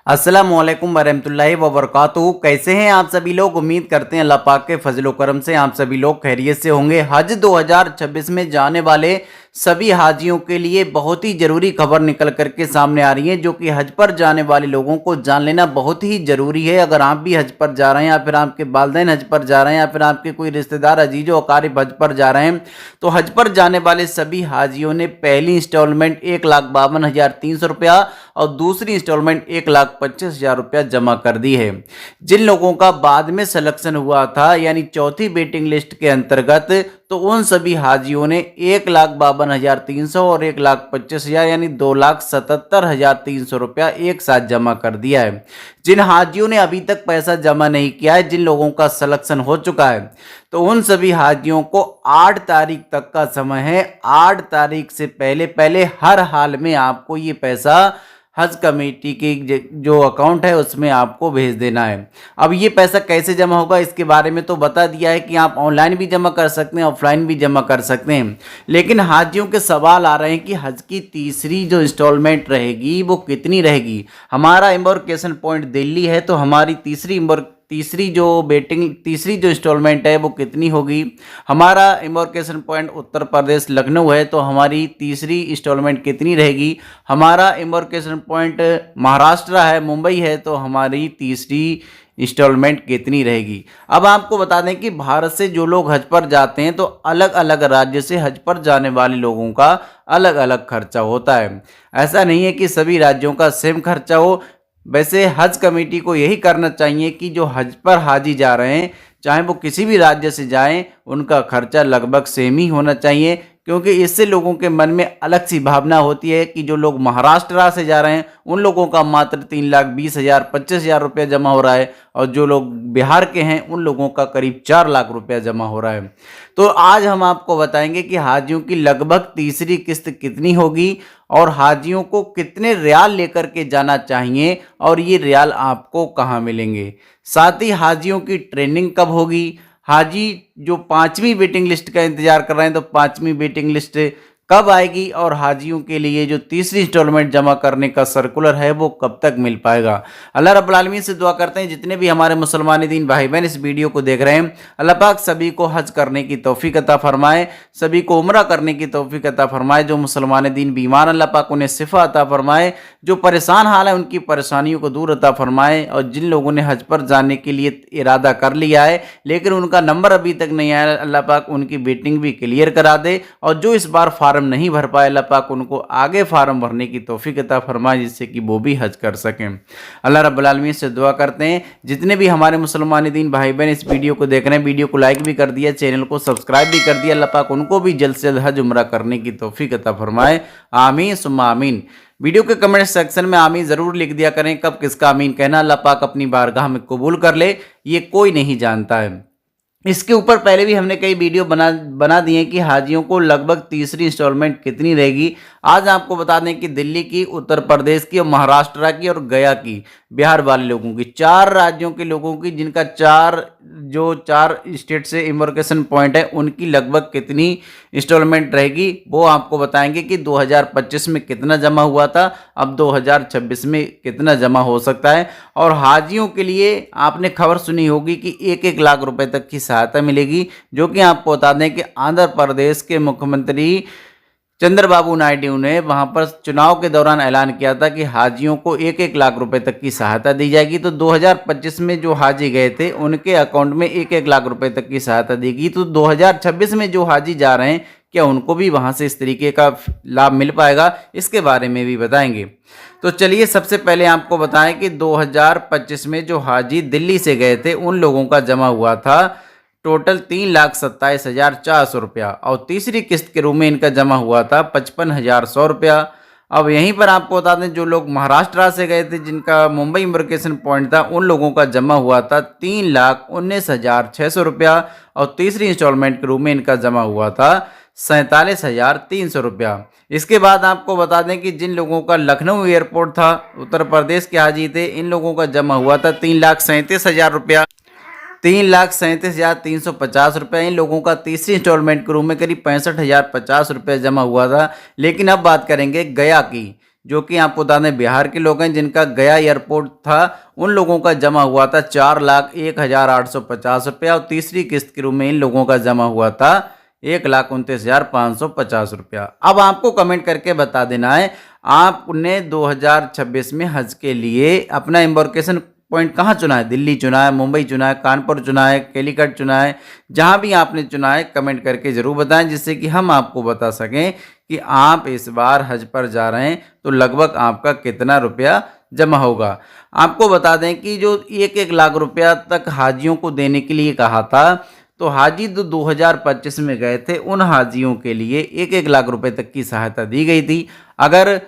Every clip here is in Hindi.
अस्सलामुअलैकुम वरहमतुल्लाहि वबरकातुहू। कैसे हैं आप सभी लोग। उम्मीद करते हैं अल्लाह पाक के फजलो करम से आप सभी लोग खैरियत से होंगे। हज 2026 में जाने वाले सभी हाजियों के लिए बहुत ही ज़रूरी खबर निकल करके सामने आ रही है, जो कि हज पर जाने वाले लोगों को जान लेना बहुत ही ज़रूरी है। अगर आप भी हज पर जा रहे हैं या फिर आपके वालिदैन हज पर जा रहे हैं या फिर आपके कोई रिश्तेदार अजीज़ व अकारिब हज पर जा रहे हैं, तो हज पर जाने वाले सभी हाजियों ने पहली इंस्टॉलमेंट 1,52,300 रुपया और दूसरी इंस्टॉलमेंट 1,25,000 रुपया जमा कर दी है। जिन लोगों का बाद में सिलेक्शन हुआ था यानी चौथी वेटिंग लिस्ट के अंतर्गत, तो उन सभी हाजियों ने 1,52,300 और 1,25,000 यानी 2,77,300 रुपया एक साथ जमा कर दिया है। जिन हाजियों ने अभी तक पैसा जमा नहीं किया है, जिन लोगों का सिलेक्शन हो चुका है, तो उन सभी हाजियों को 8 तारीख तक का समय है। 8 तारीख से पहले पहले हर हाल में आपको ये पैसा हज कमेटी की जो अकाउंट है उसमें आपको भेज देना है। अब ये पैसा कैसे जमा होगा इसके बारे में तो बता दिया है कि आप ऑनलाइन भी जमा कर सकते हैं, ऑफलाइन भी जमा कर सकते हैं। लेकिन हाजियों के सवाल आ रहे हैं कि हज की तीसरी जो इंस्टॉलमेंट रहेगी वो कितनी रहेगी। हमारा एम्बार्केशन पॉइंट दिल्ली है, तो हमारी तीसरी जो इंस्टॉलमेंट है वो कितनी होगी। हमारा एम्बार्केशन पॉइंट उत्तर प्रदेश लखनऊ है, तो हमारी तीसरी इंस्टॉलमेंट कितनी रहेगी। हमारा एम्बार्केशन पॉइंट महाराष्ट्र है, मुंबई है, तो हमारी तीसरी इंस्टॉलमेंट कितनी रहेगी। अब आपको बता दें कि भारत से जो लोग हज पर जाते हैं, तो अलग अलग राज्य से हज पर जाने वाले लोगों का अलग अलग खर्चा होता है। ऐसा नहीं है कि सभी राज्यों का सेम खर्चा हो। वैसे हज कमेटी को यही करना चाहिए कि जो हज पर हाजी जा रहे हैं, चाहे वो किसी भी राज्य से जाएं, उनका खर्चा लगभग सेम ही होना चाहिए, क्योंकि इससे लोगों के मन में अलग सी भावना होती है कि जो लोग महाराष्ट्र से जा रहे हैं उन लोगों का मात्र 3,20,000 25,000 रुपया जमा हो रहा है, और जो लोग बिहार के हैं उन लोगों का करीब 4 लाख रुपया जमा हो रहा है। तो आज हम आपको बताएंगे कि हाजियों की लगभग तीसरी किस्त कितनी होगी और हाजियों को कितने रियाल लेकर के जाना चाहिए और ये रियाल आपको कहाँ मिलेंगे। साथ ही हाजियों की ट्रेनिंग कब होगी। हाजी जो 5वीं वेटिंग लिस्ट का इंतजार कर रहे हैं, तो 5वीं वेटिंग लिस्ट कब आएगी और हाजियों के लिए जो तीसरी इंस्टॉलमेंट जमा करने का सर्कुलर है वो कब तक मिल पाएगा। अल्लाह रब्बुल आलमीन से दुआ करते हैं जितने भी हमारे मुसलमान दीन भाई बहन इस वीडियो को देख रहे हैं, अल्लाह पाक सभी को हज करने की तौफीक अता फरमाए, सभी को उम्रा करने की तौफीक अता फरमाए। जो मुसलमान दीन बीमार, अल्लाह पाक उन्हें शिफा अता फरमाए, जो परेशान हाल है उनकी परेशानियों को दूर अता फरमाए। और जिन लोगों ने हज पर जाने के लिए इरादा कर लिया है लेकिन उनका नंबर अभी तक नहीं आया, अल्लाह पाक उनकी वेटिंग भी क्लियर करा दे। और जो इस बार फार्म नहीं भर पाए, अल्लाह पाक उनको आगे फार्म भरने की तौफीक अता फरमाए, जिससे कि वो भी हज कर सकें। अल्लाह रब्बुल आलमीन से दुआ करते हैं जितने भी हमारे मुसलमान दीन भाई बहन इस वीडियो को देख रहे हैं, वीडियो को लाइक भी कर दिया, चैनल को सब्सक्राइब भी कर दिया, अल्लाह पाक उनको भी जल्द से जल्द हज उम्रा करने की तौफीक अता फरमाए। आमीन सुम्मा आमीन। वीडियो के कमेंट सेक्शन में आमीन ज़रूर लिख दिया करें। कब किसका आमीन कहना अल्लाह पाक अपनी बारगाह में कबूल कर ले, ये कोई नहीं जानता है। इसके ऊपर पहले भी हमने कई वीडियो बना दिए कि हाजियों को लगभग तीसरी इंस्टॉलमेंट कितनी रहेगी। आज आपको बता दें कि दिल्ली की, उत्तर प्रदेश की और महाराष्ट्र की और गया की, बिहार वाले लोगों की, 4 राज्यों के लोगों की, जिनका 4 स्टेट से इम्बार्केशन पॉइंट है, उनकी लगभग कितनी इंस्टॉलमेंट रहेगी वो आपको बताएंगे कि 2025 में कितना जमा हुआ था, अब 2026 में कितना जमा हो सकता है। और हाजियों के लिए आपने खबर सुनी होगी कि 1-1 लाख रुपए तक की सहायता मिलेगी, जो कि आपको बता दें कि आंध्र प्रदेश के मुख्यमंत्री चंद्रबाबू नायडू ने वहां पर चुनाव के दौरान ऐलान किया था कि हाजियों को 1-1 लाख रुपए तक की सहायता दी जाएगी। तो 2025 में जो हाजी गए थे उनके अकाउंट में 1-1 लाख रुपए तक की सहायता देगी। तो 2026 में जो हाजी जा रहे हैं, क्या उनको भी वहां से इस तरीके का लाभ मिल पाएगा, इसके बारे में भी बताएंगे। तो चलिए सबसे पहले आपको बताएं कि 2025 में जो हाजी दिल्ली से गए थे उन लोगों का जमा हुआ था टोटल 3,27,400 रुपया, और तीसरी किस्त के रूप में इनका जमा हुआ था 55,100 रुपया। अब यहीं पर आपको बता दें जो लोग महाराष्ट्र से गए थे, जिनका मुंबई इम्बार्केशन पॉइंट था, उन लोगों का जमा हुआ था 3,19,600 रुपया, और तीसरी इंस्टॉलमेंट के रूप में इनका जमा हुआ था 47,300 रुपया। इसके बाद आपको बता दें कि जिन लोगों का लखनऊ एयरपोर्ट था, उत्तर प्रदेश के हाजी थे, इन लोगों का जमा हुआ था 3,37,000 रुपया, 3,37,350 रुपये। इन लोगों का तीसरी इंस्टॉलमेंट के रूप में करीब 65,050 रुपये जमा हुआ था। लेकिन अब बात करेंगे गया की। जो कि आपको बता दें बिहार के लोग हैं, जिनका गया एयरपोर्ट था, उन लोगों का जमा हुआ था 4,01,850 रुपया, और तीसरी किस्त के रूप में इन लोगों का जमा हुआ था 1,29,550 रुपया। अब आपको कमेंट करके बता देना है आपने 2026 में हज के लिए अपना एम्बार्केशन पॉइंट कहाँ चुना है। दिल्ली चुना है, मुंबई चुना है, कानपुर चुना है, कैलीकट चुना है, जहाँ भी आपने चुना है कमेंट करके ज़रूर बताएं, जिससे कि हम आपको बता सकें कि आप इस बार हज पर जा रहे हैं तो लगभग आपका कितना रुपया जमा होगा। आपको बता दें कि जो 1-1 लाख रुपया तक हाजियों को देने के लिए कहा था, तो हाजी जो 2025 में गए थे उन हाजियों के लिए 1-1 लाख रुपए तक की सहायता दी गई थी। अगर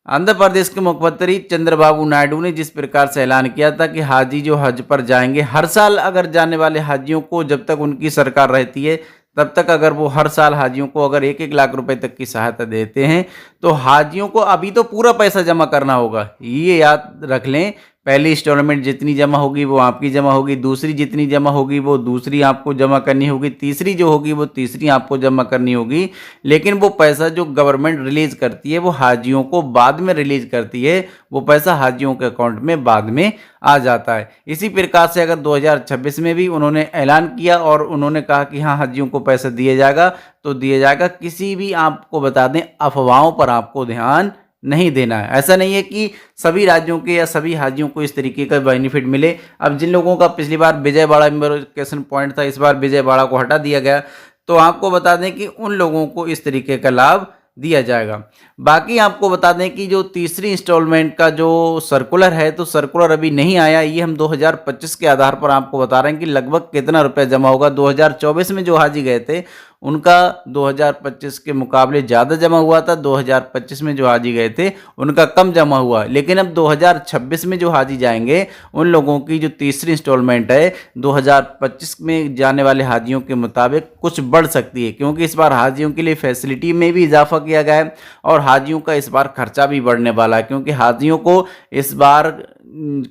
आंध्र प्रदेश के मुख्यमंत्री चंद्रबाबू नायडू ने जिस प्रकार से ऐलान किया था कि हाजी जो हज पर जाएंगे, हर साल अगर जाने वाले हाजियों को जब तक उनकी सरकार रहती है तब तक अगर वो हर साल हाजियों को अगर 1-1 लाख रुपए तक की सहायता देते हैं, तो हाजियों को अभी तो पूरा पैसा जमा करना होगा। ये याद रख लें, पहली इंस्टॉलमेंट जितनी जमा होगी वो आपकी जमा होगी, दूसरी जितनी जमा होगी वो दूसरी आपको जमा करनी होगी, तीसरी जो होगी वो तीसरी आपको जमा करनी होगी। लेकिन वो पैसा जो गवर्नमेंट रिलीज करती है वो हाजियों को बाद में रिलीज करती है, वो पैसा हाजियों के अकाउंट में बाद में आ जाता है। इसी प्रकार से अगर 2026 में भी उन्होंने ऐलान किया और उन्होंने कहा कि हाँ हाजियों को पैसा दिया जाएगा, तो दिया जाएगा। किसी भी आपको बता दें अफवाहों पर आपको ध्यान नहीं देना है। ऐसा नहीं है कि सभी राज्यों के या सभी हाजियों को इस तरीके का बेनिफिट मिले। अब जिन लोगों का पिछली बार विजयवाड़ा एम्बार्केशन पॉइंट था, इस बार विजयवाड़ा को हटा दिया गया, तो आपको बता दें कि उन लोगों को इस तरीके का लाभ दिया जाएगा। बाकी आपको बता दें कि जो तीसरी इंस्टॉलमेंट का जो सर्कुलर है, तो सर्कुलर अभी नहीं आया। ये हम 2025 के आधार पर आपको बता रहे हैं कि लगभग कितना रुपया जमा होगा। 2024 में जो हाजी गए थे उनका 2025 के मुकाबले ज़्यादा जमा हुआ था, 2025 में जो हाजी गए थे उनका कम जमा हुआ। लेकिन अब 2026 में जो हाजी जाएंगे उन लोगों की जो तीसरी इंस्टॉलमेंट है 2025 में जाने वाले हाजियों के मुताबिक कुछ बढ़ सकती है, क्योंकि इस बार हाजियों के लिए फैसिलिटी में भी इजाफा किया गया है और हाजियों का इस बार खर्चा भी बढ़ने वाला है, क्योंकि हाजियों को इस बार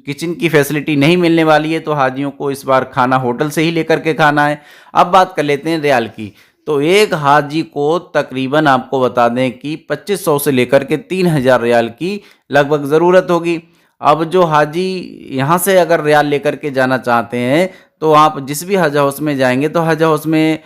किचन की फैसिलिटी नहीं मिलने वाली है, तो हाजियों को इस बार खाना होटल से ही लेकर के खाना है। अब बात कर लेते हैं रियाल की। तो एक हाजी को तकरीबन आपको बता दें कि 2500 से लेकर के 3000 रियाल की लगभग ज़रूरत होगी। अब जो हाजी यहाँ से अगर रियाल लेकर के जाना चाहते हैं, तो आप जिस भी हज हाउस में जाएंगे, तो हज हाउस में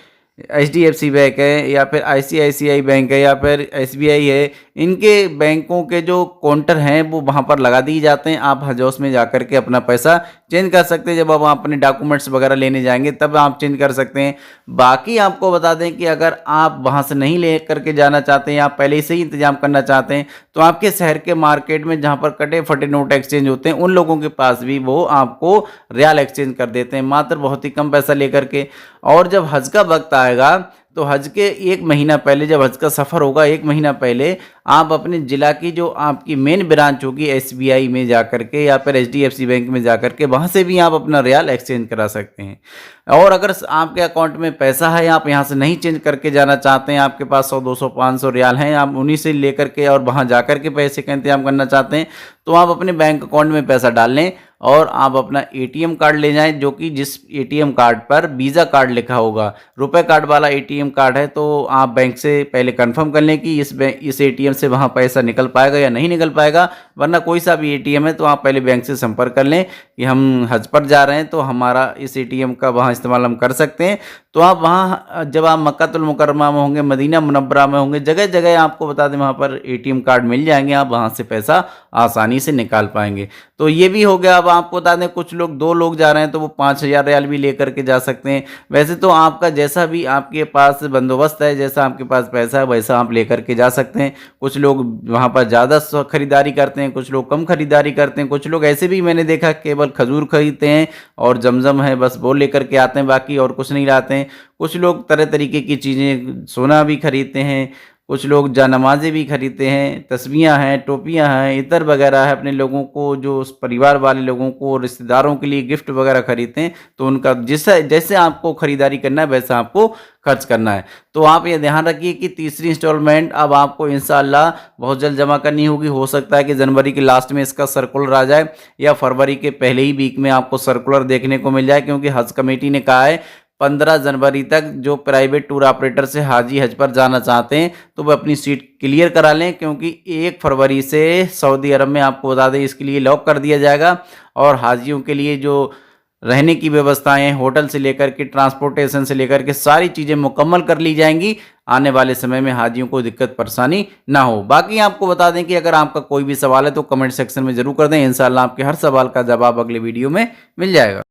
HDFC बैंक है या फिर ICICI बैंक है या फिर SBI है, इनके बैंकों के जो काउंटर हैं वो वहाँ पर लगा दिए जाते हैं। आप हज हाउस में जाकर के अपना पैसा चेंज कर सकते हैं। जब आप अपने डॉक्यूमेंट्स वगैरह लेने जाएंगे तब आप चेंज कर सकते हैं। बाकी आपको बता दें कि अगर आप वहाँ से नहीं ले करके जाना चाहते हैं, आप पहले से ही इंतजाम करना चाहते हैं, तो आपके शहर के मार्केट में जहाँ पर कटे फटे नोट एक्सचेंज होते हैं, उन लोगों के पास भी वो आपको रियाल एक्सचेंज कर देते हैं, मात्र बहुत ही कम पैसा लेकर के। और जब हज का वक्त आएगा, तो हज के 1 महीना पहले, जब हज का सफ़र होगा 1 महीना पहले, आप अपने ज़िला की जो आपकी मेन ब्रांच होगी SBI में जाकर के या फिर HDFC बैंक में जाकर के, वहाँ से भी आप अपना रियाल एक्सचेंज करा सकते हैं। और अगर आपके अकाउंट में पैसा है, आप यहाँ से नहीं चेंज करके जाना चाहते हैं, आपके पास 100, 200, 500 रियाल हैं, आप उन्हीं से लेकर के और वहाँ जाकर के पैसे का इंतजाम करना चाहते हैं, तो आप अपने बैंक अकाउंट में पैसा डाल लें और आप अपना ATM कार्ड ले जाएं, जो कि जिस ATM कार्ड पर वीज़ा कार्ड लिखा होगा, रुपए कार्ड वाला ATM कार्ड है, तो आप बैंक से पहले कंफर्म कर लें कि इस ATM से वहाँ पैसा निकल पाएगा या नहीं निकल पाएगा। वरना कोई सा भी ATM है तो आप पहले बैंक से संपर्क कर लें कि हम हज पर जा रहे हैं, तो हमारा इस ATM का वहाँ इस्तेमाल हम कर सकते हैं। तो आप वहाँ जब आप मक्कातुल मुकर्रमा में होंगे, मदीना मुनव्वरा में होंगे, जगह जगह आपको बता दें वहाँ पर ATM कार्ड मिल जाएंगे, आप वहाँ से पैसा आसानी से निकाल पाएंगे। तो ये भी हो गया। अब आपको बता दें कुछ लोग 2 लोग जा रहे हैं तो वो 5000 रियाल भी लेकर के जा सकते हैं। वैसे तो आपका जैसा भी आपके पास बंदोबस्त है, जैसा आपके पास पैसा है, वैसा आप लेकर के जा सकते हैं। कुछ लोग वहाँ पर ज़्यादा खरीदारी करते हैं, कुछ लोग कम खरीदारी करते हैं, कुछ लोग ऐसे भी मैंने देखा केवल खजूर खरीदते हैं और जमजम है बस वो लेकर के आते हैं, बाकी और कुछ नहीं लाते हैं। कुछ लोग तरह तरीके की चीज़ें, सोना भी खरीदते हैं, कुछ लोग जानमाज़ें भी खरीदते हैं, तस्बीहां हैं, टोपियां हैं, इतर वगैरह है, अपने लोगों को, जो परिवार वाले लोगों को, रिश्तेदारों के लिए गिफ्ट वगैरह खरीदते हैं। तो उनका जैसे आपको ख़रीदारी करना है वैसा आपको खर्च करना है। तो आप ये ध्यान रखिए कि तीसरी इंस्टॉलमेंट अब आपको इंशाअल्लाह बहुत जल्द जमा करनी होगी। हो सकता है कि जनवरी के लास्ट में इसका सर्कुलर आ जाए या फरवरी के पहले ही वीक में आपको सर्कुलर देखने को मिल जाए, क्योंकि हज कमेटी ने कहा है 15 जनवरी तक जो प्राइवेट टूर ऑपरेटर से हाजी हज पर जाना चाहते हैं तो वह अपनी सीट क्लियर करा लें, क्योंकि 1 फरवरी से सऊदी अरब में आपको बता दें इसके लिए लॉक कर दिया जाएगा और हाजियों के लिए जो रहने की व्यवस्थाएं, होटल से लेकर के ट्रांसपोर्टेशन से लेकर के सारी चीज़ें मुकम्मल कर ली जाएंगी। आने वाले समय में हाजियों को दिक्कत परेशानी ना हो। बाकी आपको बता दें कि अगर आपका कोई भी सवाल है तो कमेंट सेक्शन में ज़रूर कर दें, इंशाल्लाह आपके हर सवाल का जवाब अगले वीडियो में मिल जाएगा।